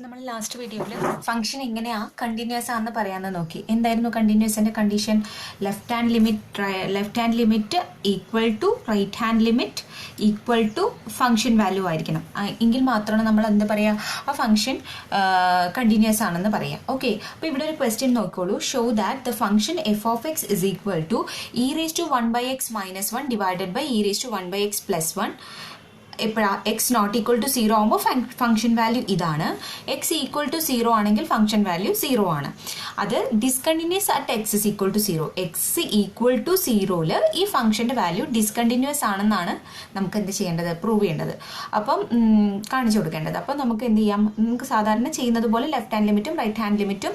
നമ്മൾ ലാസ്റ്റ് വീഡിയോയിൽ ഫംഗ്ഷൻ എങ്ങനെയാ കണ്ടിന്യൂസ് ആണെന്ന് പറയാമെന്ന് നോക്കി. എന്തായിരുന്നു കണ്ടിന്യൂസിന്റെ condition? Left hand limit equal to right hand limit equal to function value ആയിരിക്കണം. എങ്കിൽ മാത്രമാണ് നമ്മൾ എന്താ പറയുക, ആ ഫംഗ്ഷൻ കണ്ടിന്യൂസ് ആണെന്ന് പറയാം. ഓക്കെ, അപ്പോൾ ഇവിടെ ഒരു ക്വസ്റ്റ്യൻ നോക്കിക്കോളൂ. Show that the function f of x is equal to e raise to 1/x - 1 divided by e raise to 1/x + 1. എപ്പോഴാ എക്സ് നോട്ട് ഈക്വൽ ടു 0 ആകുമ്പോൾ ഫംഗ്ഷൻ വാല്യൂ ഇതാണ്. എക്സ് ഈക്വൽ ടു 0 ആണെങ്കിൽ function value 0 ആണ്. അത് discontinuous at x is equal to 0. X equal to 0ൽ ഈ ഫംഗ്ഷന്റെ value discontinuous ആണെന്നാണ് നമുക്ക് എന്ത് ചെയ്യേണ്ടത്, പ്രൂവ് ചെയ്യേണ്ടത്. അപ്പം കാണിച്ചു കൊടുക്കേണ്ടത്. അപ്പം നമുക്ക് എന്ത് ചെയ്യാം, നമുക്ക് സാധാരണ ചെയ്യുന്നത് പോലെ ലെഫ്റ്റ് ഹാൻഡ് ലിമിറ്റും റൈറ്റ് ഹാൻഡ് ലിമിറ്റും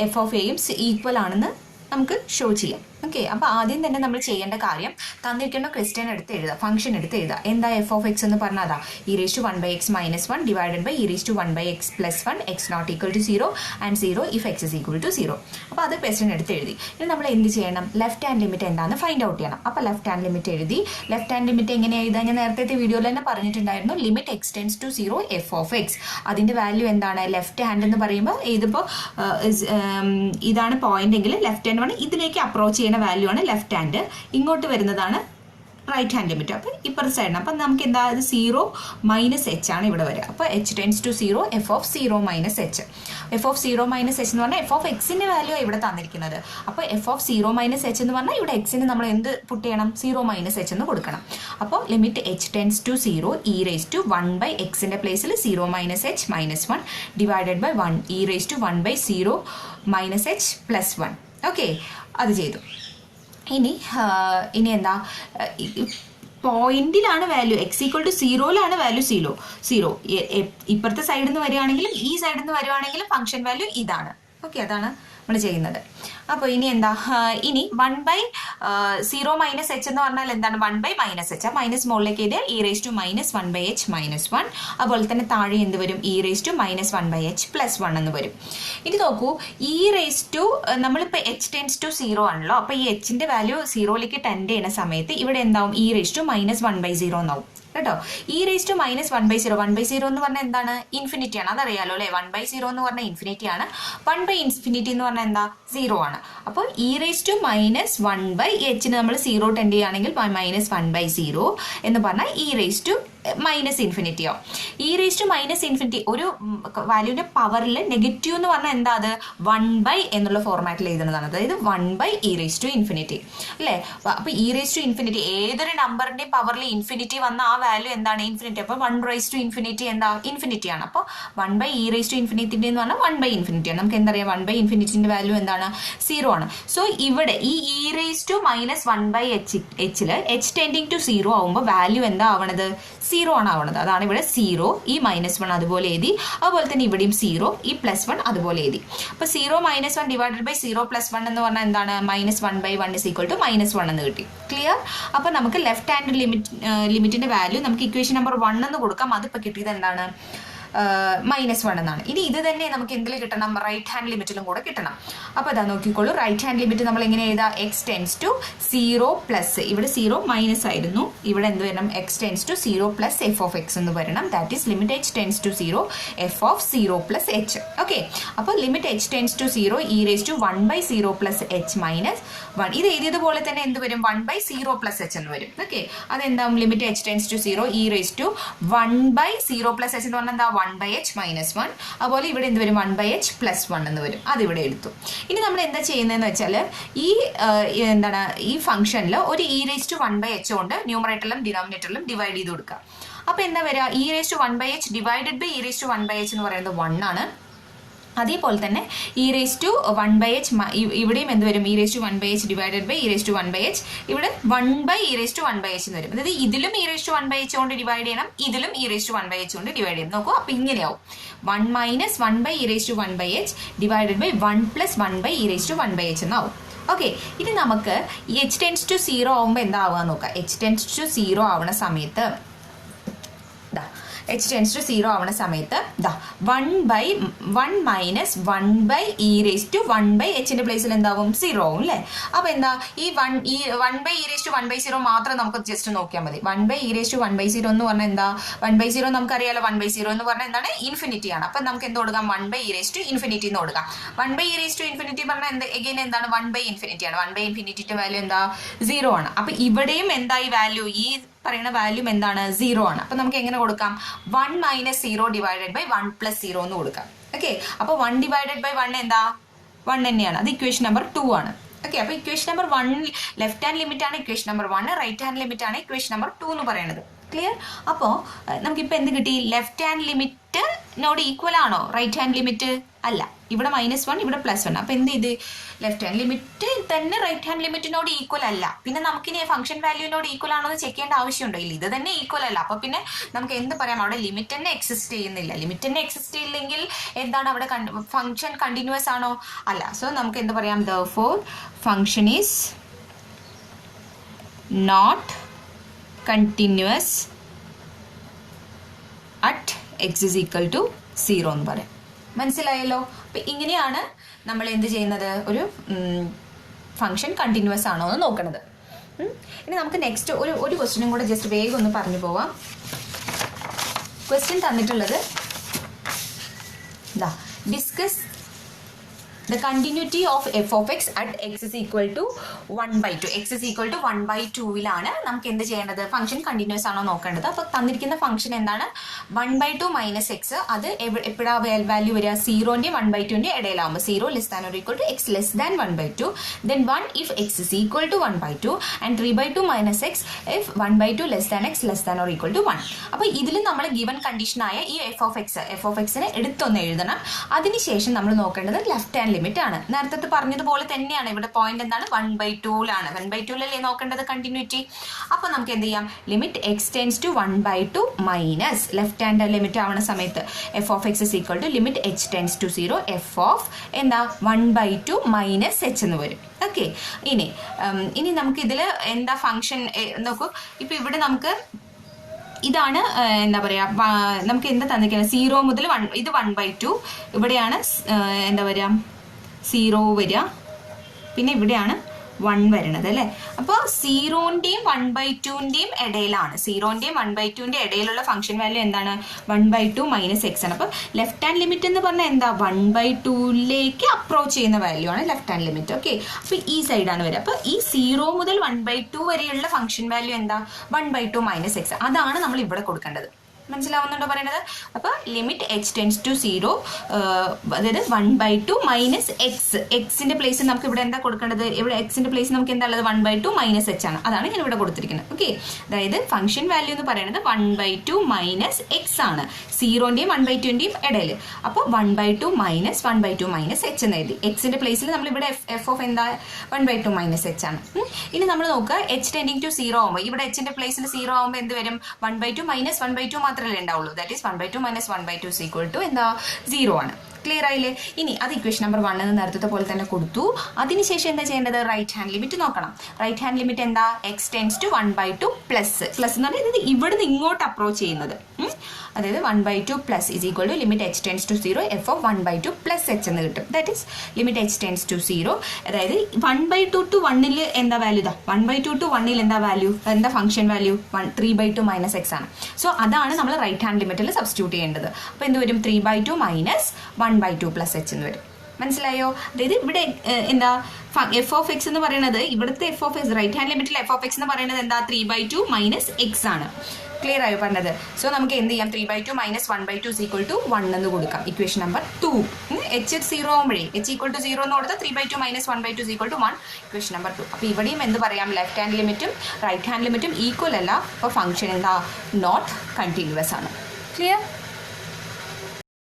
എഫ് ഓഫ് എയും ഈക്വൽ ആണെന്ന് നമുക്ക് ഷോ ചെയ്യാം. ഓക്കെ, അപ്പോൾ ആദ്യം തന്നെ നമ്മൾ ചെയ്യേണ്ട കാര്യം തന്നിരിക്കുന്ന ക്വസ്റ്റ്യൻ എടുത്ത് എഴുതുക, ഫംഗ്ഷൻ എടുത്ത് എഴുതുക. എന്താ എഫ് ഓഫ് എക്സ് എന്ന് പറഞ്ഞാൽ അതാ e raise to 1/x - 1 divided by e raise to 1/x + 1 x not equal to 0 and 0 if x is equal to 0. അപ്പോൾ അത് ക്വസ്റ്റ്യൻ എടുത്ത് എഴുതി. ഇനി നമ്മൾ എന്ത് ചെയ്യണം, ലെഫ്റ്റ് ഹാൻഡ് ലിമിറ്റ് എന്താണെന്ന് ഫൈൻഡ് ഔട്ട് ചെയ്യണം. അപ്പോൾ ലെഫ്റ്റ് ഹാൻഡ് ലിമിറ്റ് എഴുതി. ലെഫ്റ്റ് ഹാൻഡ് ലിമിറ്റ് എങ്ങനെ എഴുതാൻ ഞാൻ നേരത്തെ വീഡിയോയിൽ തന്നെ പറഞ്ഞിട്ടുണ്ടായിരുന്നു. Limit x tends to 0 f of x. അതിൻ്റെ വാല്യൂ എന്താണ്? ലെഫ്റ്റ് ഹാൻഡ് എന്ന് പറയുമ്പോൾ ഇതിപ്പോൾ ഇതാണ് പോയിന്റ് എങ്കിൽ ലെഫ്റ്റ് ഹാൻഡ് ആണ് ഇതിലേക്ക് അപ്രോച്ച് ചെയ്യുന്ന വാല്യൂ ആണ് ലെഫ്റ്റ് ഹാൻഡ്. ഇങ്ങോട്ട് വരുന്നതാണ് റൈറ്റ് ഹാൻഡ് ലിമിറ്റ്. അപ്പോൾ ഇപ്പുറത്തെ സൈഡിന് അപ്പം നമുക്ക് എന്താ 0 - h ആണ് ഇവിടെ വരിക. അപ്പോൾ h tends to 0 f of 0 - h. F of 0 - h എന്ന് പറഞ്ഞാൽ എഫ് ഓഫ് എക്സിന്റെ വാല്യൂ ഇവിടെ തന്നിരിക്കുന്നത്. അപ്പോൾ എഫ് ഓഫ് 0 - h എന്ന് പറഞ്ഞാൽ ഇവിടെ എക്സിന് നമ്മൾ എന്ത് പുട്ട് ചെയ്യണം, 0 - h എന്ന് കൊടുക്കണം. അപ്പോൾ limit h tends to 0 e raise to 1/xന്റെ പ്ലേസിൽ 0 - h - 1 divided by 1 e raise to 1/0 - h + 1. Okay, അത് ചെയ്തു. ഇനി എന്താ, പോയിന്റിലാണ് വാല്യൂ എക്സ് ഈക്വൽ ടു 0ലാണ് വാല്യൂ 0. ഇപ്പുറത്തെ സൈഡിൽ നിന്ന് വരികയാണെങ്കിലും ഈ സൈഡിൽ നിന്ന് വരുവാണെങ്കിലും ഫംഗ്ഷൻ വാല്യൂ ഇതാണ്. ഓക്കെ, അതാണ് നമ്മൾ ചെയ്യുന്നത്. അപ്പോൾ ഇനി എന്താ, ഇനി 1/0 - h എന്ന് പറഞ്ഞാൽ എന്താണ്, 1/-h. ആ മൈനസ് മുകളിലേക്ക് ഇത് ഇ റേസ് ടു -1/h - 1. അതുപോലെ തന്നെ താഴെ എന്ത് വരും, ഇ റേസ് ടു -1/h + 1 എന്ന് വരും. ഇനി നോക്കൂ, ഇ റേസ് ടു നമ്മളിപ്പോൾ h ടെൻസ് ടു 0 ആണല്ലോ. അപ്പോൾ ഈ എച്ചിന്റെ വാല്യൂ 0ലേക്ക് ടെൻഡ് ചെയ്യുന്ന സമയത്ത് ഇവിടെ എന്താവും, ഇ റേസ് ടു -1/0 എന്നാവും കേട്ടോ. ഇ റേസ് ടു -1/0 1/0 എന്ന് പറഞ്ഞാൽ എന്താണ്, ഇൻഫിനിറ്റി ആണ്. അതറിയാലോ അല്ലേ, 1/0 എന്ന് പറഞ്ഞാൽ ഇൻഫിനിറ്റി ആണ്. 1/∞ എന്ന് പറഞ്ഞാൽ എന്താ, 0 ആണ്. അപ്പോൾ ഇ റേസ് ടു -1/h നമ്മൾ 0 ടെൻഡ് ചെയ്യുകയാണെങ്കിൽ -1/0 എന്ന് പറഞ്ഞാൽ ഇ റേസ് ടു -∞ ആവും. ഇ റേസ് ടു -∞ ഒരു വാല്യൂവിന്റെ പവറിൽ നെഗറ്റീവ് എന്ന് പറഞ്ഞാൽ എന്താ, അത് 1/ എന്നുള്ള ഫോർമാറ്റിൽ എഴുതുന്നതാണ്. അതായത് 1/e റേസ് ടു ഇൻഫിനിറ്റി അല്ലേ. അപ്പൊ ഇ റേസ് ടു ഇൻഫിനിറ്റി ഏതൊരു നമ്പറിന്റെ പവറിൽ ഇൻഫിനിറ്റി വന്ന ആ വാല്യൂ എന്താണ്, ഇൻഫിനിറ്റി. അപ്പൊ 1 റേസ് ടു ഇൻഫിനിറ്റി എന്താ, ഇൻഫിനിറ്റി ആണ്. അപ്പോൾ 1/e റേസ് ടു ഇൻഫിനിറ്റി എന്ന് പറഞ്ഞാൽ 1/∞ ആണ്. നമുക്ക് എന്തറിയാം, 1/∞ വാല്യൂ എന്താണ്, 0 ആണ്. സോ ഇവിടെ ഈ e raise to -1/h h tending to 0 ആവുമ്പോൾ വാല്യൂ എന്താ ആവണത്, 0 ആണ് ആവണത്. അതാണ് ഇവിടെ 0, ഈ -1 അതുപോലെ എഴുതി. അതുപോലെ തന്നെ ഇവിടെയും 0, ഈ +1 അതുപോലെ എഴുതി. അപ്പൊ 0 - 1 ഡിവൈഡഡ് ബൈ 0 + 1 എന്ന് പറഞ്ഞാൽ എന്താണ്, -1/1 = -1 എന്ന് കിട്ടി. ക്ലിയർ. അപ്പൊ നമുക്ക് ലെഫ്റ്റ് ഹാൻഡ് ലിമിറ്റിന്റെ വാല്യൂ നമുക്ക് ഇക്വേഷൻ നമ്പർ 1 എന്ന് കൊടുക്കാം. അതിപ്പോൾ കിട്ടിയത് എന്താണ്, -1 എന്നാണ്. ഇനി ഇത് തന്നെ നമുക്ക് എന്തിൽ കിട്ടണം, റൈറ്റ് ഹാൻഡ് ലിമിറ്റിലും കൂടെ കിട്ടണം. അപ്പോൾ അതാ നോക്കിക്കോളൂ, റൈറ്റ് ഹാൻഡ് ലിമിറ്റ് നമ്മൾ എങ്ങനെ എഴുതാം, എക്സ് ടെൻസ് ടു 0 പ്ലസ്, ഇവിടെ 0 മൈനസ് ആയിരുന്നു, ഇവിടെ എന്ത് വരണം, x tends to 0 plus f of x എന്ന് വരണം. That is limit h tends to 0 f of 0 plus h. Okay, അപ്പോൾ limit h tends to 0 e raise to 1/0 plus h minus 1. ഇത് എഴുതിയതുപോലെ തന്നെ എന്ത് വരും, 1/0 പ്ലസ് h എന്ന് വരും. ഓക്കെ, അതെന്താവും, limit h tends to 0 e raise to 1/0 plus h എന്ന് പറഞ്ഞാൽ എന്താ, 1/h മൈനസ് 1. അതുപോലെ ഇവിടെ എന്ത് വരും, 1/h + 1 എന്ന് വരും. അതിവിടെ എടുത്തു. ഇനി നമ്മൾ എന്താ ചെയ്യുന്നതെന്ന് വെച്ചാൽ ഈ എന്താണ്, ഈ ഫംഗ്ഷനിൽ ഒരു ഇ റേസ് ടു 1/h കൊണ്ട് ന്യൂമറേറ്ററിലും ഡിനോമിനേറ്ററിലും ഡിവൈഡ് ചെയ്ത് കൊടുക്കുക. അപ്പോൾ എന്താ വരിക, e raise to 1/h divided by e raise to 1/h എന്ന് പറയുന്നത് 1 ആണ്. അതേപോലെ തന്നെ ഇ റേസ് ടു 1/h ഇവിടെയും എന്ത് വരും, e raise to 1/h divided by e raise to 1/h, ഇവിടെ 1/e റേസ് ടു 1/h എന്ന് വരും. അതായത് ഇതിലും ഇ റേസ് ടു 1/h കൊണ്ട് ഡിവൈഡ് ചെയ്യണം, ഇതിലും ഇ റേസ് ടു 1/h കൊണ്ട് ഡിവൈഡ് ചെയ്യണം. നോക്കൂ, അപ്പോൾ ഇങ്ങനെയാവും 1 - 1/e raise to 1/h divided by 1 + 1/e raise to 1/h എന്നാവും. ഓക്കെ, ഇനി നമുക്ക് h ടെൻസ് ടു 0 ആവുമ്പോൾ എന്താവുക നോക്കാം. h ടെൻസ് ടു 0 ആവുന്ന സമയത്ത് എച്ച് ടെൻസ് ടു 0 ആവണ സമയത്ത് ദാ 1/1 മൈനസ് 1/e⁻1/h പ്ലേസിൽ എന്താവും 0 ആവും അല്ലേ. അപ്പൊ എന്താ ഈ 1/e⁻1/0 മാത്രം നമുക്ക് ജസ്റ്റ് നോക്കിയാൽ മതി. 1/e⁻1/0 എന്ന് പറഞ്ഞാൽ എന്താ, 1/0 നമുക്കറിയാലോ, 1/0 എന്ന് പറഞ്ഞാൽ എന്താണ്, ഇൻഫിനിറ്റി ആണ്. അപ്പൊ നമുക്ക് എന്ത് കൊടുക്കാം, 1/e⁻∞ എന്ന് കൊടുക്കാം. 1/e⁻∞ പറഞ്ഞാൽ എഗെയിൻ എന്താണ്, 1/∞ ആണ്. 1/∞ വാല്യൂ എന്താ, 0 ആണ്. അപ്പൊ ഇവിടെയും എന്താ ഈ വാല്യൂ, ഈ പറയുന്ന വാല്യൂ എന്താണ്, 0 ആണ്. അപ്പൊ നമുക്ക് എങ്ങനെ കൊടുക്കാം, 1 - 0 ഡിവൈഡഡ് ബൈ 1 + 0 എന്ന് കൊടുക്കാം. ഓക്കെ, അപ്പൊ 1 ഡിവൈഡഡ് ബൈ 1 എന്താ, 1 തന്നെയാണ്. അത് ഇക്വേഷൻ നമ്പർ 2 ആണ്. ഓക്കെ, അപ്പൊ equation number 1 left hand limit ആണ് equation number 1, right hand limit ആണ് ഇക്വേഷൻ നമ്പർ 2 എന്ന് പറയുന്നത്. ക്ലിയർ? അപ്പോൾ നമുക്കിപ്പോൾ എന്ത് കിട്ടി, left hand limit not equal ആണോ റൈറ്റ് ഹാൻഡ് ലിമിറ്റ്? അല്ല, ഇവിടെ -1 ഇവിടെ +1. അപ്പൊ എന്ത് ചെയ്ത്, ലെഫ്റ്റ് ഹാൻഡ് ലിമിറ്റ് തന്നെ റൈറ്റ് ഹാൻഡ് ലിമിറ്റിനോട് ഈക്വൽ അല്ല. പിന്നെ നമുക്കിനി ഫംഗ്ഷൻ വാല്യൂവിനോട് ഈക്വൽ ആണോ എന്ന് ചെക്ക് ചെയ്യേണ്ട ആവശ്യമുണ്ടോ? ഇല്ല, ഇത് തന്നെ ഈക്വൽ അല്ല. അപ്പൊ പിന്നെ നമുക്ക് എന്ത് പറയാം, അവിടെ ലിമിറ്റ് തന്നെ എക്സിസ്റ്റ് ചെയ്യുന്നില്ല. ലിമിറ്റ് തന്നെ എക്സിസ്റ്റ് ചെയ്യില്ലെങ്കിൽ എന്താണ് അവിടെ ഫംഗ്ഷൻ കണ്ടിന്യൂസ് ആണോ? അല്ല. സോ നമുക്ക് എന്ത് പറയാം, therefore function is not continuous at x = 0 എന്ന് പറയാം. മനസ്സിലായല്ലോ? അപ്പൊ ഇങ്ങനെയാണ് നമ്മൾ എന്ത് ചെയ്യുന്നത്, ഒരു ഫംഗ്ഷൻ കണ്ടിന്യൂസ് ആണോ എന്ന് നോക്കുന്നത്. ഇനി നമുക്ക് നെക്സ്റ്റ് ഒരു ക്വസ്റ്റ്യനും കൂടെ ജസ്റ്റ് വേഗം ഒന്ന് പറഞ്ഞു പോവാം. ക്വസ്റ്റ്യൻ തന്നിട്ടുള്ളത് discuss the continuity of f of x at x is equal to 1/2. x is equal to 1/2 നമുക്ക് എന്ത് ചെയ്യേണ്ടത്, ഫംഗ്ഷൻ കണ്ടിന്യൂസ് ആണോ നോക്കേണ്ടത്. അപ്പോൾ തന്നിരിക്കുന്ന ഫംഗ്ഷൻ എന്താണ്, 1/2 മൈനസ് എക്സ്. അത് എപ്പോഴാ വാല്യൂ വരിക, 0ന്റെയും 1/2ന്റെയും ഇടയിലാവുമ്പോൾ 0 less than or equal to x less than 1/2. then 1 if x is equal to 1/2 and 3/2 minus x if 1/2 less than x less than or equal ടു 1. അപ്പോൾ ഇതിൽ നമ്മൾ ഗിവൻ കണ്ടീഷനായ ഈ f of xനെ എടുത്തൊന്ന് എഴുതണം. അതിനുശേഷം നമ്മൾ നോക്കേണ്ടത് ലെഫ്റ്റ് ഹാൻഡ് ലിമിറ്റ് ആണ്. നേരത്തെ പറഞ്ഞതുപോലെ തന്നെയാണ് ഇവിടെ പോയിന്റ് എന്താണ്, 1/2 1/2 നോക്കേണ്ടത് കണ്ടിന്യൂറ്റി. അപ്പൊ നമുക്ക് എന്ത് ചെയ്യാം, limit x tends to 1/2 minus left hand limit ആവുന്ന സമയത്ത് f of x is equal to limit h tends to 0 f of എന്താ 1/2 മൈനസ് h എന്ന് വരും. ഓക്കെ, ഇനി നമുക്ക് ഇതിൽ എന്താ ഫംഗ്ഷൻ നോക്കൂ. ഇപ്പൊ ഇവിടെ നമുക്ക് ഇതാണ് എന്താ പറയാ, നമുക്ക് എന്താ തന്നിരിക്കുന്നത്, 0 മുതൽ 1, ഇത് 1/2, ഇവിടെയാണ് എന്താ പറയാ 0 വരിക, പിന്നെ ഇവിടെയാണ് 1 വരണത് അല്ലേ. അപ്പോൾ 0ന്റെയും 1/2ന്റെയും ഇടയിലാണ്, 0ന്റെയും 1/2ന്റെ ഇടയിലുള്ള ഫംഗ്ഷൻ വാല്യൂ എന്താണ്, 1/2 മൈനസ് എക്സ് ആണ്. അപ്പോൾ ലെഫ്റ്റ് ഹാൻഡ് ലിമിറ്റ് എന്ന് പറഞ്ഞാൽ എന്താ, 1/2ലേക്ക് അപ്രോച്ച് ചെയ്യുന്ന വാല്യൂ ആണ് ലെഫ്റ്റ് ഹാൻഡ് ലിമിറ്റ്. ഓക്കെ, അപ്പോൾ ഈ സൈഡാണ് വരിക. അപ്പോൾ ഈ 0 മുതൽ 1/2 വരെയുള്ള ഫംഗ്ഷൻ വാല്യൂ എന്താ, 1/2 മൈനസ് എക്സ്. അതാണ് നമ്മൾ ഇവിടെ കൊടുക്കേണ്ടത്. മനസ്സിലാവുന്നുണ്ടോ പറയുന്നത്? അപ്പൊ ലിമിറ്റ് h ടെൻസ് ടു 0, അതായത് 1/2 മൈനസ് എക്സ്. എക്സിന്റെ പ്ലേസ് നമുക്ക് ഇവിടെ എന്താ കൊടുക്കേണ്ടത്, ഇവിടെ എക്സിന്റെ പ്ലേസ് നമുക്ക് എന്താ ഉള്ളത്, 1/2 മൈനസ് h ആണ്. അതാണ് ഞാൻ ഇവിടെ കൊടുത്തിരിക്കുന്നത്. ഓക്കെ, അതായത് ഫംഗ്ഷൻ വാല്യൂ എന്ന് പറയുന്നത് 1/2 മൈനസ് എക്സ് ആണ്, 0ന്റെയും 1/2ന്റെയും ഇടയിൽ. അപ്പോൾ 1/2 മൈനസ് 1/2 മൈനസ് h എന്ന് എഴുതി. എക്സിന്റെ പ്ലേസിൽ നമ്മൾ ഇവിടെ എഫ് ഓഫ് എന്താ 1/2 മൈനസ് h ആണ്. ഇനി നമ്മൾ നോക്കുക, h ടെൻഡിങ് ടു 0 ആകുമ്പോൾ ഇവിടെ എച്ചിന്റെ പ്ലേസിൽ 0 ആകുമ്പോൾ എന്ത് വരും, 1/2 മൈനസ് 1/2 മാത്രമല്ലേ ഉണ്ടാവുള്ളൂ. That is 1/2 minus 1/2 is equal to എന്താ 0 ആണ്. ക്ലിയർ ആയില്ലേ? ഇനി അത് ഇക്വേഷൻ നമ്പർ 1 എന്ന് നേരത്തെ പോലെ തന്നെ കൊടുത്തു. അതിനുശേഷം എന്താ ചെയ്യേണ്ടത്, റൈറ്റ് ഹാൻഡ് ലിമിറ്റ് നോക്കണം. റൈറ്റ് ഹാൻഡ് ലിമിറ്റ് എന്താ, x ടെൻസ് ടു 1/2 പ്ലസ് എന്ന് പറഞ്ഞാൽ ഇവിടുന്ന് ഇങ്ങോട്ട് അപ്രോച്ച് ചെയ്യുന്നത്. അതായത് 1/2 plus is equal to limit h tends to 0 f of 1/2 plus h എന്ന് കിട്ടും. That is limit h tends to 0. അതായത് 1/2 ടു 1 എന്താ വാല്യൂ, 1/2 ടു 1 എന്താ വാല്യൂ, എന്താ ഫംഗ്ഷൻ വാല്യൂ, 3/2 മൈനസ് x ആണ്. സോ അതാണ് നമ്മൾ റൈറ്റ് ഹാൻഡ് ലിമിറ്റിൽ സബ്സ്റ്റിറ്റ്യൂട്ട് ചെയ്യേണ്ടത്. അപ്പോൾ എന്ത് വരും, 3/2 മൈനസ് 1/2 പ്ലസ് h എന്ന് വരും. മനസ്സിലായോ? അതായത് ഇവിടെ എന്താ എഫ് ഓഫ് എക്സ് എന്ന് പറയുന്നത്, ഇവിടുത്തെ f of x right hand ലിമിറ്റിൽ എഫ് ഓഫ് എക്സ് എന്ന് പറയുന്നത് എന്താ, 3/2 മൈനസ് എക്സ് ആണ്. ക്ലിയർ ആയോ പറഞ്ഞത്? സോ നമുക്ക് എന്ത് ചെയ്യാം, 3/2 മൈനസ് 1/2 is equal to 1 എന്ന് കൊടുക്കാം. Equation number 2. h 0 ആകുമ്പോഴേ h equal to 0 എന്ന് കൊടുത്താൽ 3/2 minus 1/2 is equal to 1. Equation number 2. അപ്പോൾ ഇവിടെയും എന്ത് പറയാം, ലെഫ്റ്റ് ഹാൻഡ് ലിമിറ്റും റൈറ്റ് ഹാൻഡ് ലിമിറ്റും ഈക്വൽ അല്ല. അപ്പോൾ ഫംഗ്ഷൻ എന്താ, നോട്ട് കണ്ടിന്യൂസ് ആണ്. ക്ലിയർ?